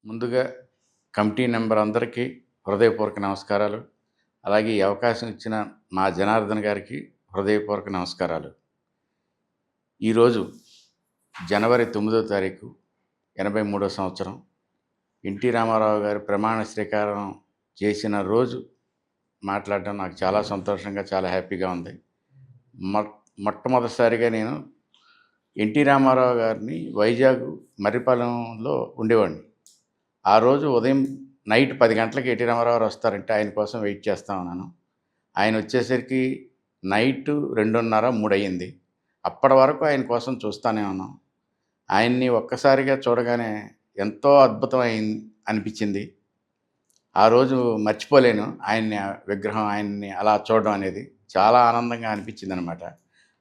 ముందుగా committee member అందరికీ హృదయపూర్వక నమస్కారాలు. అలాగే ఈ అవకాశం ఇచ్చిన మా జనార్దన్ గారికి హృదయపూర్వక నమస్కారాలు. ఈరోజు జనవరి 9వ తారీఖు 83వ సంవత్సరం ఎన్టీ రామారావు గారు ప్రమాణ స్వీకారం చేసిన రోజు మాట్లాడడం నాకు చాలా సంతోషంగా, చాలా హ్యాపీగా ఉంది. మొట్టమొదటిసారిగా నేను ఎన్టీ రామారావు గారిని వైజాగ్ మర్రిపాలెంలో ఉండేవాడిని. ఆ రోజు ఉదయం నైట్ 10 గంటలకి ఎన్టీ రామారావు గారు వస్తారంటే ఆయన కోసం వెయిట్ చేస్తా ఉన్నాను. ఆయన వచ్చేసరికి నైట్ 2:30, 3 అయ్యింది. అప్పటి వరకు ఆయన కోసం చూస్తూనే ఉన్నాం. ఆయన్ని ఒక్కసారిగా చూడగానే ఎంతో అనిపించింది. ఆ రోజు మర్చిపోలేను. ఆయన్ని అలా చూడడం అనేది చాలా ఆనందంగా అనిపించిందనమాట.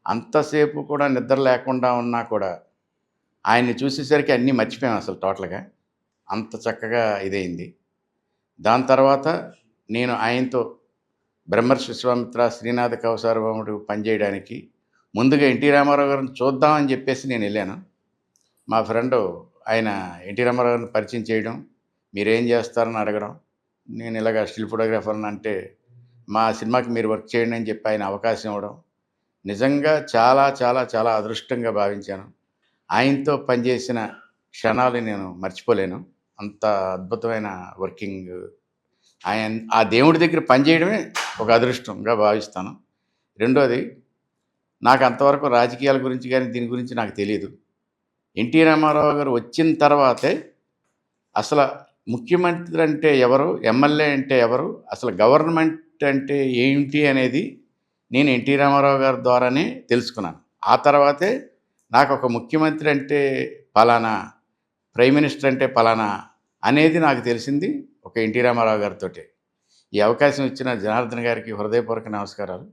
అంతసేపు కూడా నిద్ర లేకుండా ఉన్నా కూడా ఆయన్ని చూసేసరికి అన్నీ మర్చిపోయాం అసలు టోటల్గా. అంత చక్కగా ఇదైంది. దాని తర్వాత నేను ఆయనతో బ్రహ్మర్షి విశ్వామిత్ర, శ్రీనాథ కవసార్వభౌముడు పనిచేయడానికి ముందుగా ఎన్టీ రామారావు గారిని చూద్దామని చెప్పేసి నేను వెళ్ళాను. మా ఫ్రెండు ఆయన ఎన్టీ రామారావు గారిని పరిచయం చేయడం, మీరేం చేస్తారని అడగడం, నేను ఇలాగ స్టిల్ ఫోటోగ్రాఫర్ని అంటే మా సినిమాకి మీరు వర్క్ చేయండి అని చెప్పి ఆయన అవకాశం ఇవ్వడం నిజంగా చాలా చాలా చాలా అదృష్టంగా భావించాను. ఆయనతో పనిచేసిన క్షణాలు నేను మర్చిపోలేను. అంత అద్భుతమైన వర్కింగ్. ఆ దేవుడి దగ్గర పనిచేయడమే ఒక అదృష్టంగా భావిస్తాను. రెండోది, నాకు అంతవరకు రాజకీయాల గురించి కానీ దీని గురించి నాకు తెలీదు. ఎన్టీ రామారావు గారు వచ్చిన తర్వాతే అసలు ముఖ్యమంత్రి అంటే ఎవరు, ఎమ్మెల్యే అంటే ఎవరు, అసలు గవర్నమెంట్ అంటే ఏంటి అనేది నేను ఎన్టీ రామారావు గారి ద్వారానే తెలుసుకున్నాను. ఆ తర్వాతే నాకు ఒక ముఖ్యమంత్రి అంటే పలానా, ప్రైమ్ మినిస్టర్ అంటే పలానా అనేది నాకు తెలిసింది ఒక ఎన్టీ రామారావు గారితోటే. ఈ అవకాశం ఇచ్చిన జనార్దన్ గారికి హృదయపూర్వక నమస్కారాలు.